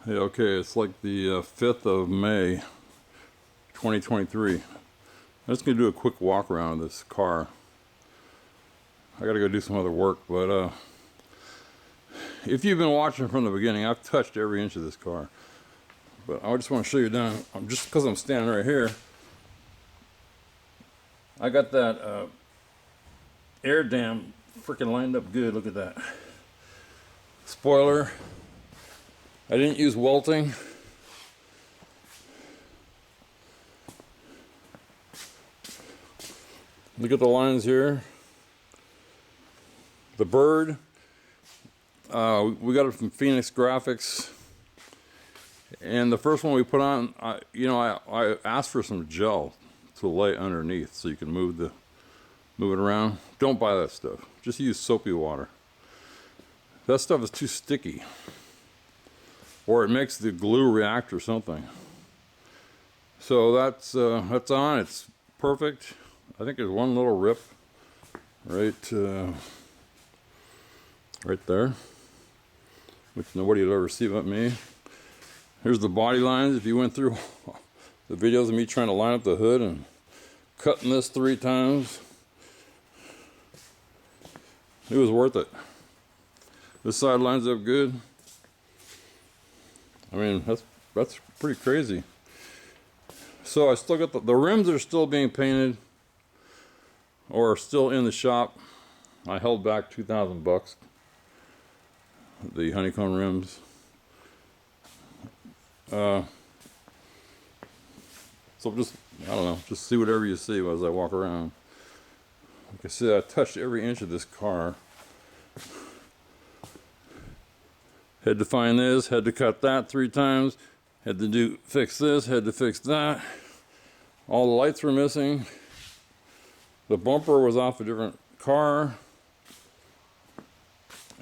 Hey, okay, it's like the 5th of May, 2023. I'm just going to do a quick walk around this car. I got to go do some other work, but if you've been watching from the beginning, I've touched every inch of this car. But I just want to show you down, just because I'm standing right here, I got that air dam freaking lined up good. Look at that. Spoiler. I didn't use welting. Look at the lines here. The bird, we got it from Phoenix Graphics. And the first one we put on, I asked for some gel to lay underneath so you can move it around. Don't buy that stuff. Just use soapy water. That stuff is too sticky, or it makes the glue react or something. So that's on. It's perfect. I think there's one little rip right there, which nobody will ever see but me. Here's the body lines. If you went through the videos of me trying to line up the hood and cutting this 3 times, it was worth it. This side lines up good. I mean, that's pretty crazy. So I still got the rims are still being painted, or still in the shop. I held back $2,000. The honeycomb rims. So just, I don't know, just see whatever you see as I walk around. Like I said, I touched every inch of this car. Had to find this, had to cut that 3 times, had to fix this, had to fix that. All the lights were missing. The bumper was off a different car.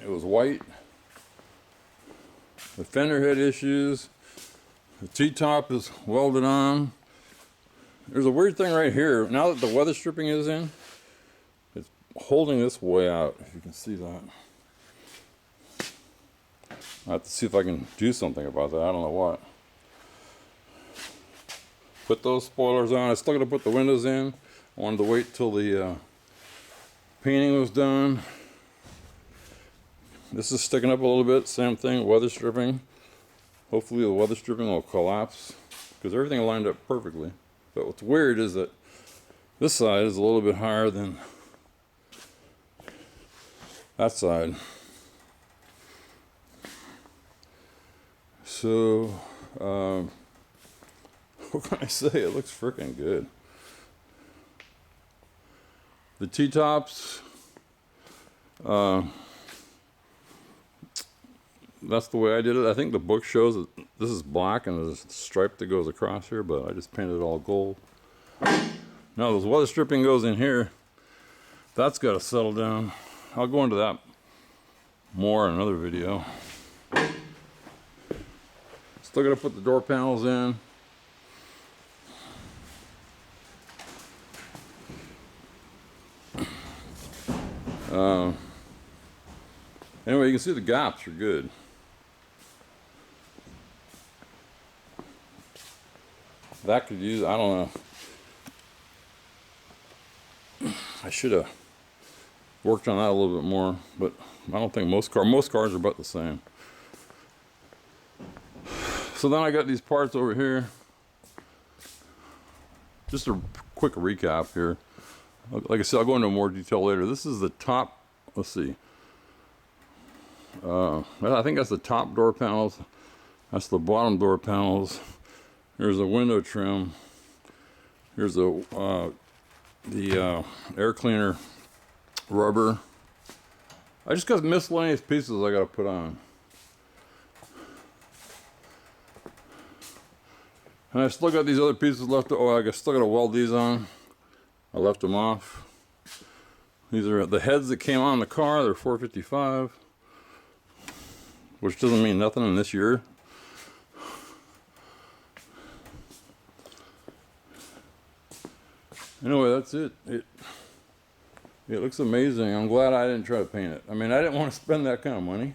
It was white. The fender had issues. The T-top is welded on. There's a weird thing right here. Now that the weather stripping is in, it's holding this way out, if you can see that. I have to see if I can do something about that. I don't know what. Put those spoilers on. I still got to put the windows in. I wanted to wait till the painting was done. This is sticking up a little bit. Same thing, weather stripping. Hopefully the weather stripping will collapse, because everything lined up perfectly. But what's weird is that this side is a little bit higher than that side. So, what can I say? It looks freaking good. The T-tops, that's the way I did it. I think the book shows that this is black and there's a stripe that goes across here, but I just painted it all gold. Now this weather stripping goes in here. That's got to settle down. I'll go into that more in another video. Still got to put the door panels in. Anyway, you can see the gaps are good. That could use, I don't know. I should have worked on that a little bit more, but I don't think most cars are about the same. So then I got these parts over here. Just a quick recap here. Like I said, I'll go into more detail later. This is the top, let's see. I think that's the top door panels. That's the bottom door panels. Here's a window trim. Here's the air cleaner rubber. I just got miscellaneous pieces I got to put on. And I still got these other pieces left. Oh, I still got to weld these on. I left them off. These are the heads that came on the car. They're 455, which doesn't mean nothing in this year. Anyway, that's it. It looks amazing. I'm glad I didn't try to paint it. I mean, I didn't want to spend that kind of money.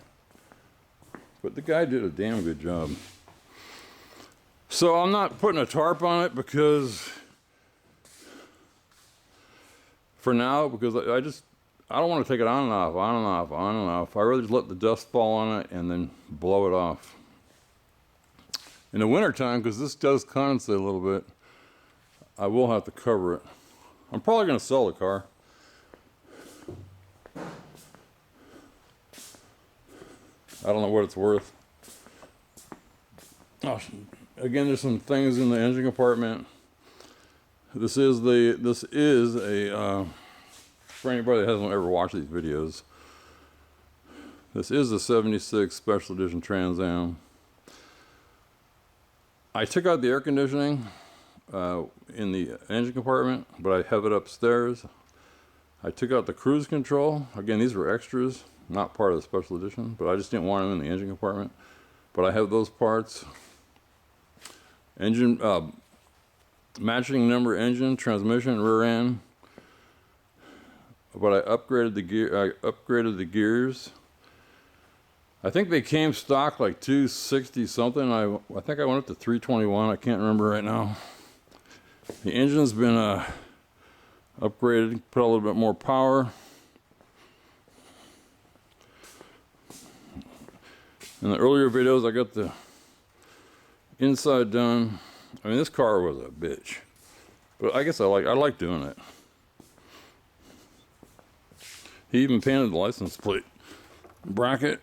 but the guy did a damn good job. So I'm not putting a tarp on it because, for now, because I don't want to take it on and off, on and off, on and off. I rather just let the dust fall on it and then blow it off. In the wintertime, because this does condensate a little bit, I will have to cover it. I'm probably going to sell the car. I don't know what it's worth. Oh, again, there's some things in the engine compartment. This is a for anybody that hasn't ever watched these videos, this is a 76 Special Edition Trans Am. I took out the air conditioning in the engine compartment, but I have it upstairs. I took out the cruise control. Again, these were extras, not part of the Special Edition, but I just didn't want them in the engine compartment. But I have those parts. Engine, matching number engine, transmission, rear end. But I upgraded the gear. I upgraded the gears. I think they came stock like 260 something. I think I went up to 321. I can't remember right now. The engine's been upgraded, put a little bit more power. In the earlier videos, I got the inside done. I mean, this car was a bitch, but I guess I like doing it. He even painted the license plate bracket.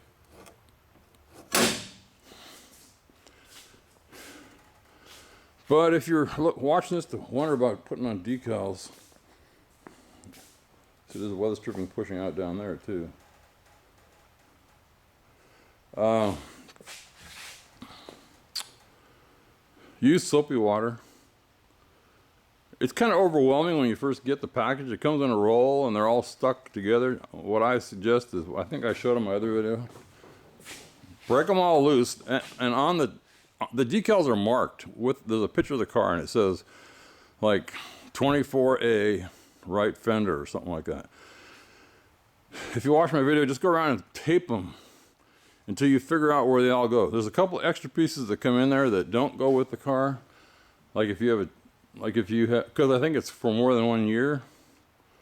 But if you're watching this to wonder about putting on decals, see, there's a weather stripping pushing out down there too. Use soapy water. It's kind of overwhelming when you first get the package. It comes in a roll and they're all stuck together. What I suggest is, I think I showed in my other video, break them all loose, and on the decals are marked with, there's a picture of the car and it says like 24A right fender or something like that. If you watch my video, just go around and tape them until you figure out where they all go. There's a couple extra pieces that come in there that don't go with the car. Like if you have because I think it's for more than 1 year.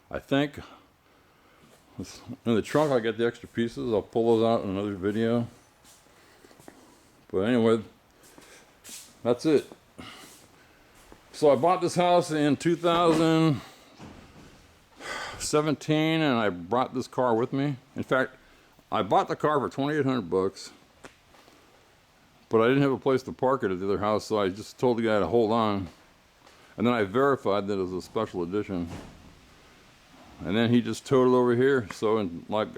I think. In the trunk, I get the extra pieces. I'll pull those out in another video. But anyway, that's it. So I bought this house in 2017 and I brought this car with me. In fact, I bought the car for $2,800, but I didn't have a place to park it at the other house, so I just told the guy to hold on. And then I verified that it was a special edition. And then he just towed it over here. So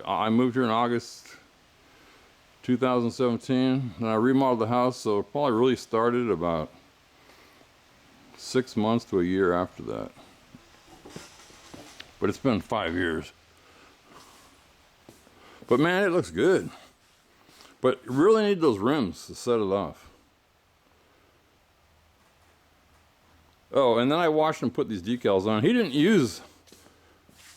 I moved here in August 2017, and I remodeled the house, so it probably really started about 6 months to a year after that. But it's been 5 years. But man, it looks good. But you really need those rims to set it off. Oh, and then I washed and put these decals on. He didn't use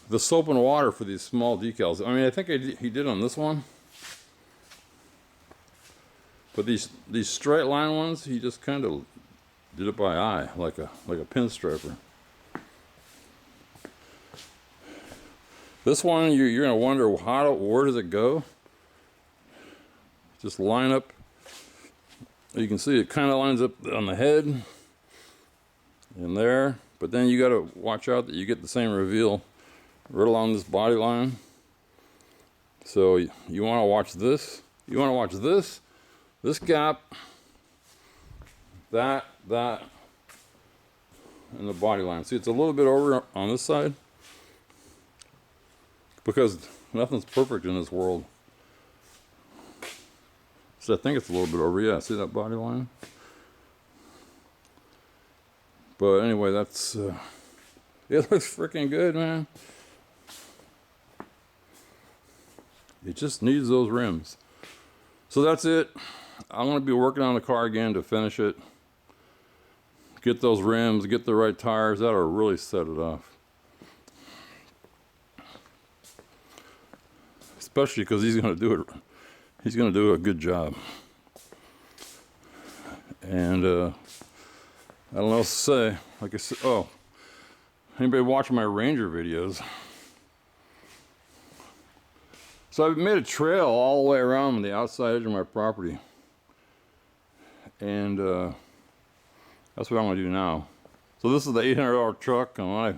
the soap and water for these small decals. I mean, I think he did on this one. But these straight line ones, he just kind of did it by eye, like a pinstriper. This one, you're gonna wonder where does it go? Just line up. You can see it kind of lines up on the head and there, but then you got to watch out that you get the same reveal right along this body line. So you want to watch this. You want to watch this gap, that, and the body line. See, it's a little bit over on this side because nothing's perfect in this world. So I think it's a little bit over. Yeah, see that body line? But anyway, that's it looks freaking good, man. It just needs those rims. So that's it. I'm going to be working on the car again to finish it. Get those rims, get the right tires. That'll really set it off. Especially because he's going to do it. he's going to do a good job. And I don't know what to say. Like I said, oh, anybody watching my Ranger videos? So I've made a trail all the way around the outside edge of my property. And that's what I'm going to do now. So this is the $800 truck, and I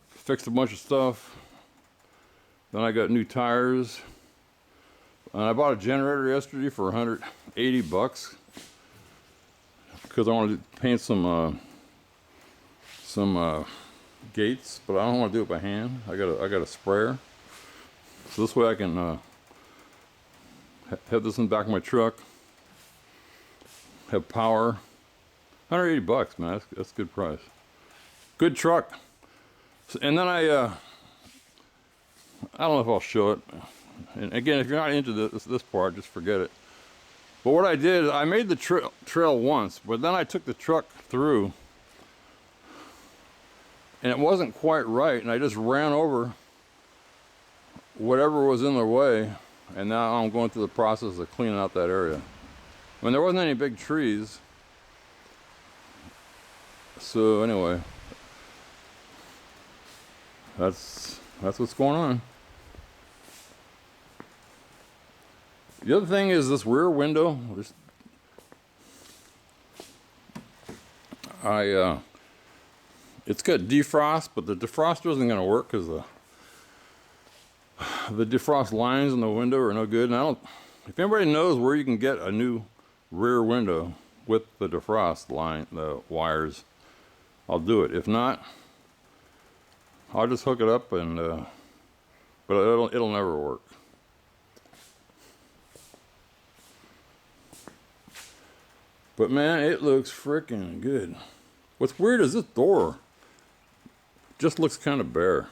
fixed a bunch of stuff. Then I got new tires. And I bought a generator yesterday for $180 because I wanted to paint some gates, but I don't want to do it by hand. I got a sprayer. So this way I can have this in the back of my truck, have power. $180, man, that's a good price. Good truck. So, and then I don't know if I'll show it. And again, if you're not into this part, just forget it. But what I did, I made the trail once, but then I took the truck through, and it wasn't quite right, and I just ran over whatever was in the way, and now I'm going through the process of cleaning out that area. I mean, there wasn't any big trees, so anyway, that's what's going on. The other thing is this rear window. It's got defrost, but the defroster isn't going to work because the defrost lines in the window are no good. And if anybody knows where you can get a new rear window with the defrost line, the wires, I'll do it. If not, I'll just hook it up and, but it'll never work. But man, it looks freaking good. What's weird is this door just looks kind of bare.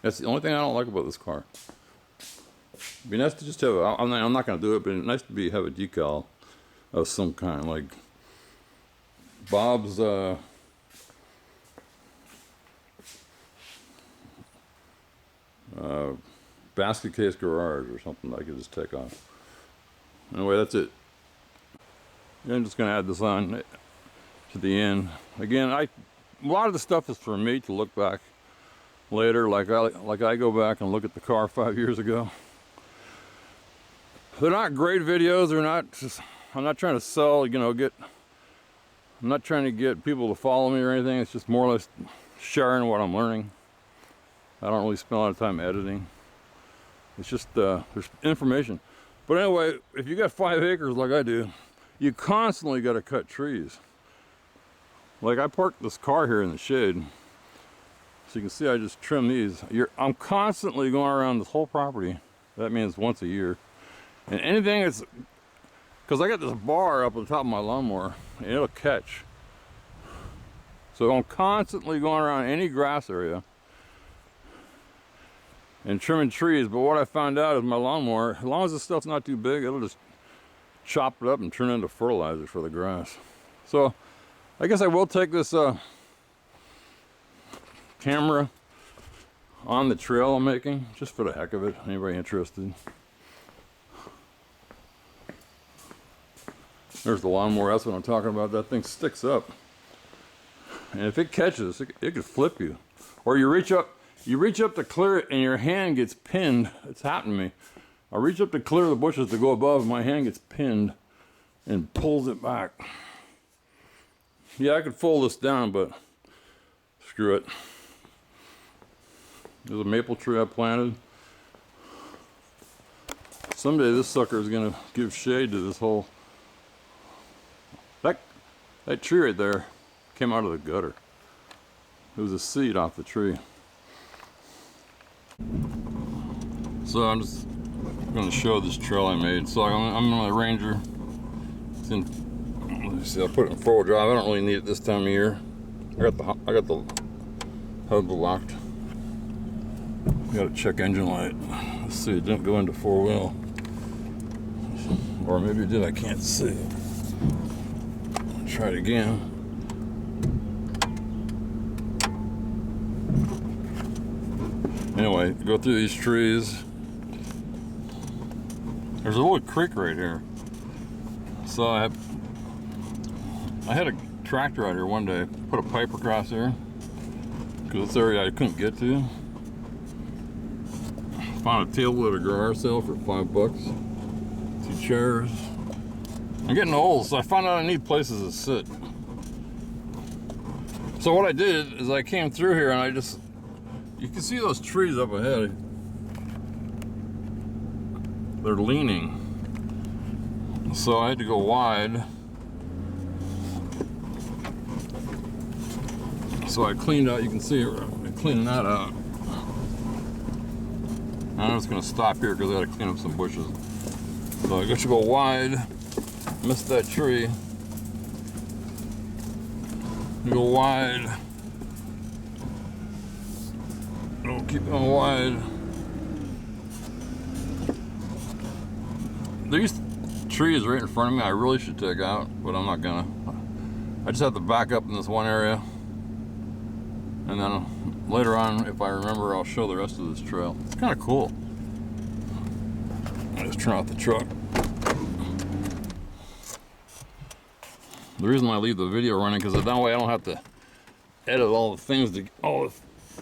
That's the only thing I don't like about this car. It'd be nice to just have I'm not going to do it, but it's nice to have a decal of some kind, like Bob's basket case garage or something I could just take off. Anyway, that's it. I'm just going to add this on to the end. Again, a lot of the stuff is for me to look back later, like I go back and look at the car 5 years ago. They're not great videos. They're not just, I'm not trying to sell, I'm not trying to get people to follow me or anything. It's just more or less sharing what I'm learning. I don't really spend a lot of time editing. It's just there's information. But anyway, if you got 5 acres like I do, you constantly got to cut trees. Like I parked this car here in the shade, so you can see I just trim these. I'm constantly going around this whole property. That means once a year. And anything that's, because I got this bar up on the top of my lawnmower, and it'll catch. So I'm constantly going around any grass area and trimming trees. But what I found out is my lawnmower, as long as this stuff's not too big, it'll just chop it up and turn it into fertilizer for the grass. So I guess I will take this camera on the trail I'm making, just for the heck of it. Anybody interested? There's the lawnmower. That's what I'm talking about. That thing sticks up, and if it catches, it could flip you. Or you reach up to clear it, and your hand gets pinned. It's happened to me. I reach up to clear the bushes to go above, and my hand gets pinned and pulls it back. Yeah, I could fold this down, but screw it. There's a maple tree I planted. Someday this sucker is gonna give shade to this whole. That tree right there came out of the gutter. It was a seed off the tree. So I'm just going to show this trail I made. So I'm on a Ranger. It's in, let me see, I put it in 4-wheel drive. I don't really need it this time of year. I got the hub locked. Got a check engine light. Let's see, it didn't go into 4-wheel. Or maybe it did, I can't see. Try it again. Anyway, go through these trees. There's a little creek right here. So I had a tractor out here one day, put a pipe across here, because this area I couldn't get to. Found a table at a garage sale for $5. 2 chairs. I'm getting old, so I found out I need places to sit. So what I did is I came through here and you can see those trees up ahead. They're leaning. So I had to go wide. So I cleaned out, you can see cleaning that out. I'm just gonna stop here because I gotta clean up some bushes. So I got to go wide. Missed that tree. Go wide. Oh, keep going wide. These trees right in front of me I really should take out, but I'm not gonna. I just have to back up in this one area, and then later on, if I remember, I'll show the rest of this trail. It's kind of cool. I just turn off the truck. The reason I leave the video running because that way I don't have to edit all the things to all the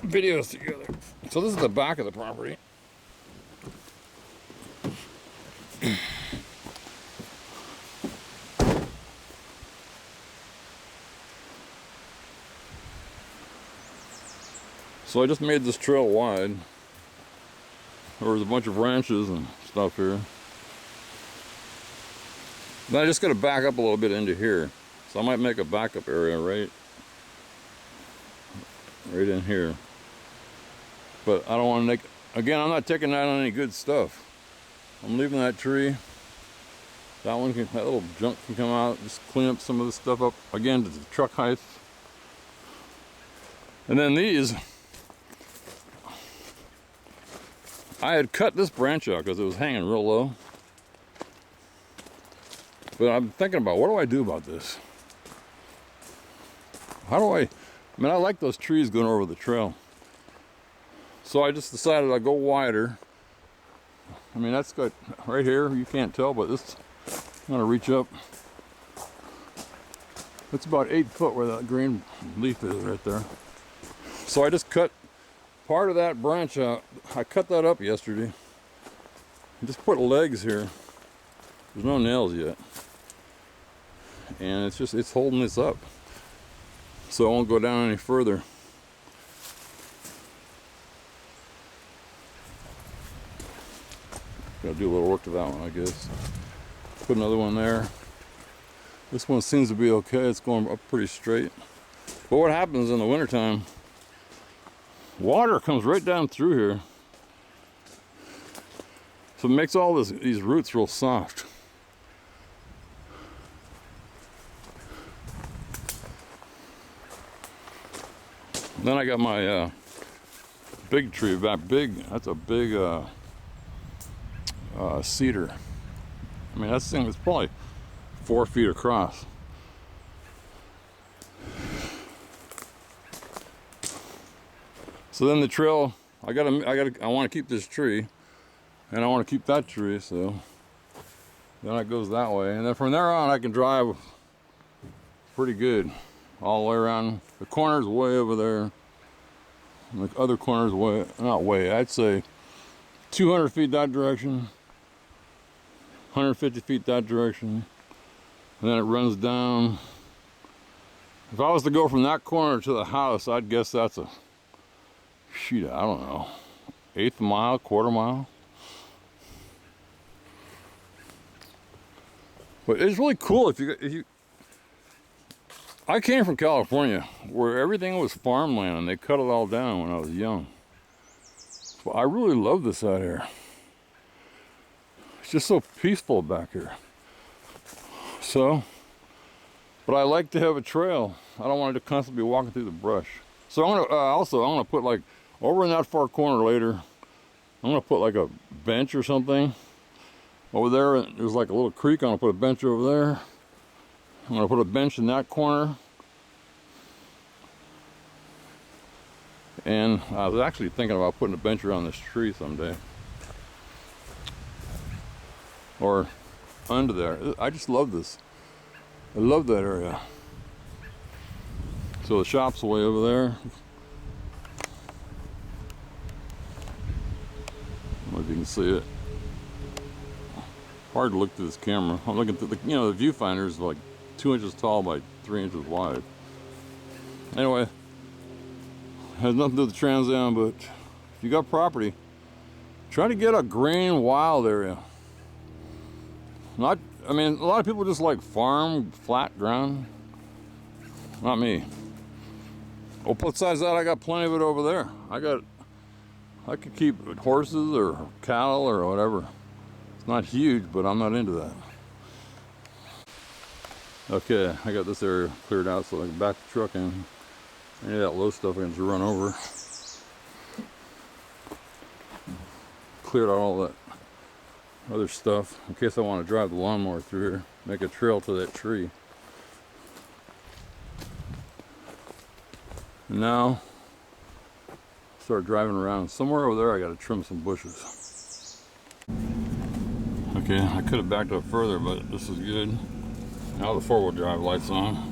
videos together. So this is the back of the property. So I just made this trail wide. There was a bunch of ranches and stuff here. Then I just got to back up a little bit into here. So I might make a backup area right in here. But I don't want to make, again, I'm not taking out any good stuff. I'm leaving that tree. That little junk can come out. Just clean up some of this stuff up. Again, to the truck height. And then these, I had cut this branch out because it was hanging real low. But I'm thinking about, what do I do about this? How do I mean, I like those trees going over the trail. So I just decided I'd go wider. I mean, that's got, right here, you can't tell, but this, I'm gonna reach up. It's about 8 foot where that green leaf is right there. So I just cut part of that branch out. I cut that up yesterday. I just put legs here. There's no nails yet. And it's holding this up. So I won't go down any further. Gotta do a little work to that one, I guess. Put another one there. This one seems to be okay. It's going up pretty straight. But what happens in the wintertime, water comes right down through here. So it makes all these roots real soft. Then I got my big tree back. That's a big cedar. I mean, that thing is probably 4 feet across. So then the trail, I want to keep this tree, and I want to keep that tree. So then it goes that way, and then from there on, I can drive pretty good all the way around. The corner's way over there. And the other corner's I'd say 200 feet that direction, 150 feet that direction, and then it runs down. If I was to go from that corner to the house, I'd guess that's I don't know, 1/8 mile, 1/4 mile. But it's really cool if you I came from California where everything was farmland and they cut it all down when I was young. So I really love this out here. It's just so peaceful back here. So, but I like to have a trail. I don't want to constantly be walking through the brush. So I'm gonna put like over in that far corner later. I'm gonna put like a bench or something over there. There's like a little creek. I'm gonna put a bench over there. I'm gonna put a bench in that corner. And I was actually thinking about putting a bench around this tree someday. Or under there. I just love this. I love that area. So the shop's way over there. I don't know if you can see it. Hard to look through this camera. I'm looking through the, the viewfinder is like 2 inches tall by 3 inches wide. Anyway, has nothing to do with the Trans Am, but if you got property, try to get a grain wild area. I mean, a lot of people just like farm, flat ground. Not me. Well, besides that, I got plenty of it over there. I could keep horses or cattle or whatever. It's not huge, but I'm not into that. Okay, I got this area cleared out so I can back the truck in. Any of that low stuff I can just run over. Cleared out all that other stuff in case I want to drive the lawnmower through here, make a trail to that tree. And now start driving around. Somewhere over there I got to trim some bushes. Okay, I could have backed up further, but this is good. Now the four-wheel drive light's on.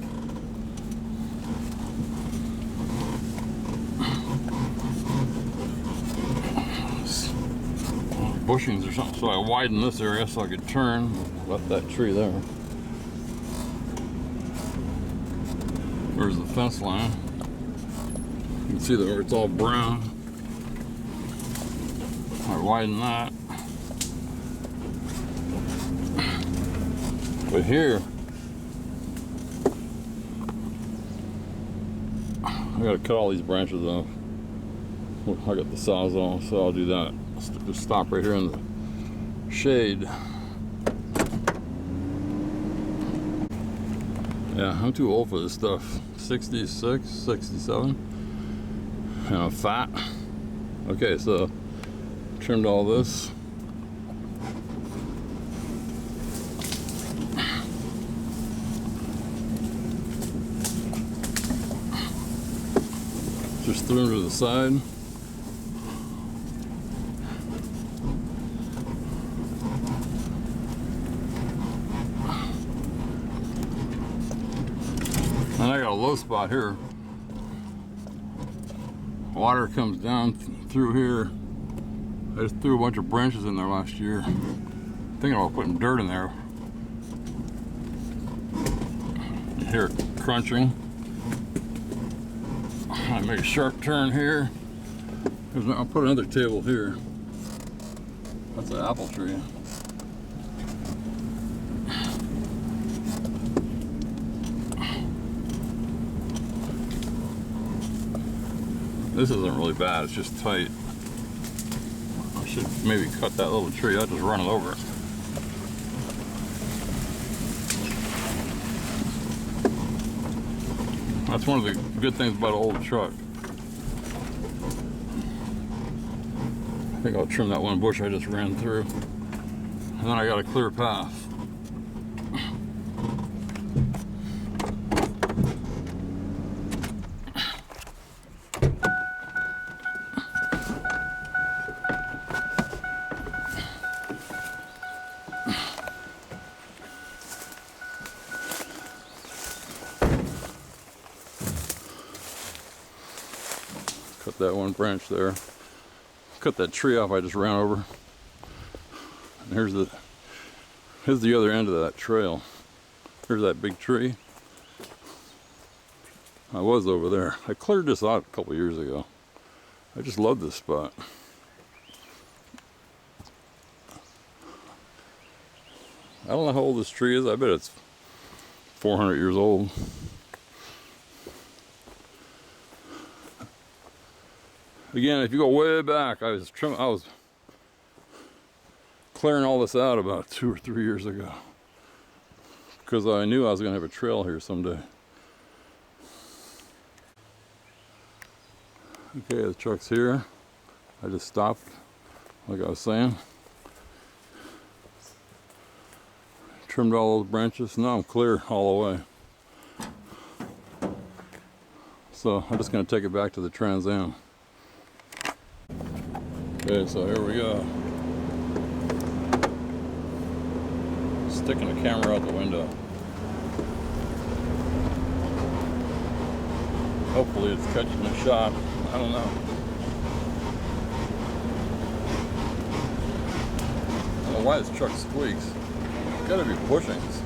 Bushings or something, so I widened this area so I could turn. Left that tree there. There's the fence line. You can see that where it's all brown. I widened that. But here, I gotta cut all these branches off. I got the sawzall, so I'll do that. Just stop right here in the shade. Yeah, I'm too old for this stuff. 66, 67. And I'm fat. Okay, so trimmed all this. Just threw them to the side. And I got a low spot here. Water comes down through here. I just threw a bunch of branches in there last year. Thinking about putting dirt in there. You hear it crunching. I make a sharp turn here. I'll put another table here. That's an apple tree. This isn't really bad, it's just tight. I should maybe cut that little tree, I'll just run it over. That's one of the good things about an old truck. I think I'll trim that one bush I just ran through. And then I got a clear path. Cut that one branch there. Cut that tree off I just ran over. And here's the other end of that trail. Here's that big tree. I was over there. I cleared this out a couple years ago. I just love this spot. I don't know how old this tree is. I bet it's 400 years old. Again, if you go way back, I was clearing all this out about 2 or 3 years ago because I knew I was going to have a trail here someday. Okay, the truck's here. I just stopped, like I was saying. Trimmed all those branches. Now I'm clear all the way. So I'm just going to take it back to the Trans Am. Okay, so here we go. Sticking the camera out the window. Hopefully it's catching a shot. I don't know. I don't know why this truck squeaks. It's gotta be bushings.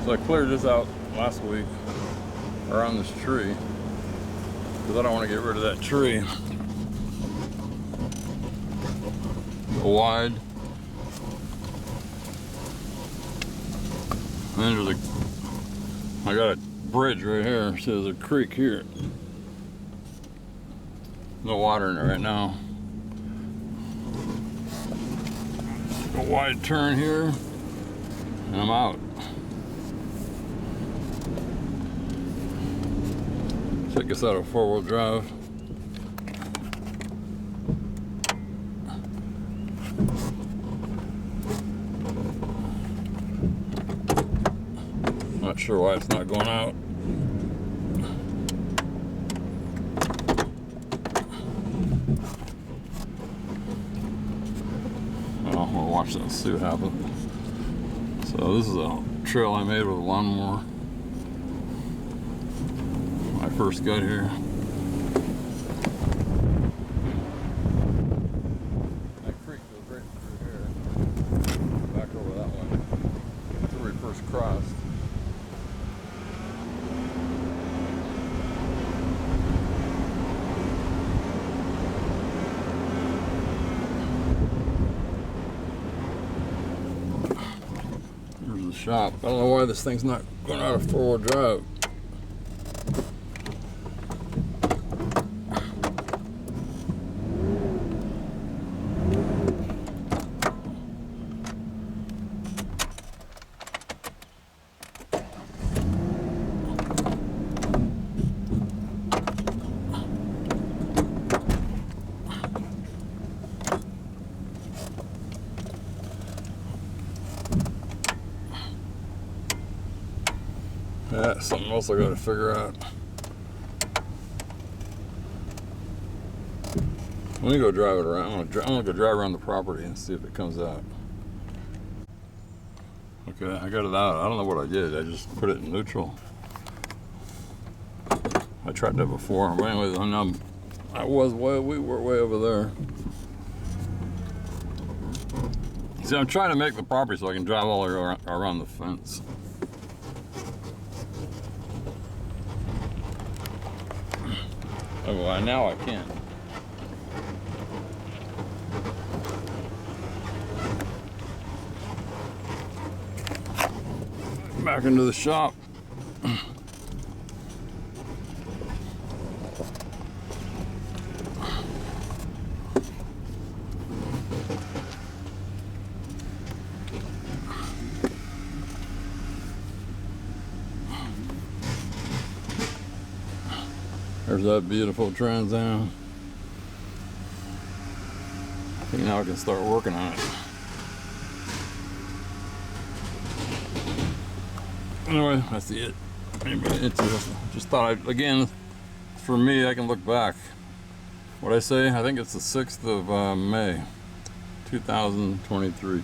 So I cleared this out last week around this tree because I don't want to get rid of that tree. Go wide. And then there's I got a bridge right here, so there's a creek here. No water in it right now. A wide turn here, and I'm out. Check this out, a four-wheel drive. Not sure why it's not going out. Well, we'll watch that and see what happens. So this is a trail I made with a lawnmower when I first got here. That creek goes right through here, back over that way. That's where we first crossed. There's the shop. I don't know why this thing's not going out of four-wheel drive. That's something else I gotta figure out. Let me go drive it around. I'm gonna go drive around the property and see if it comes out. Okay, I got it out. I don't know what I did. I just put it in neutral. I tried that before. But anyways, we were way over there. See, I'm trying to make the property so I can drive all around the fence. Oh, well, now I can. Back into the shop. There's that beautiful Trans Am. I think now I can start working on it. Anyway, that's it. Anybody interested? Just thought again, for me, I can look back. What'd I say? I think it's the 6th of May, 2023.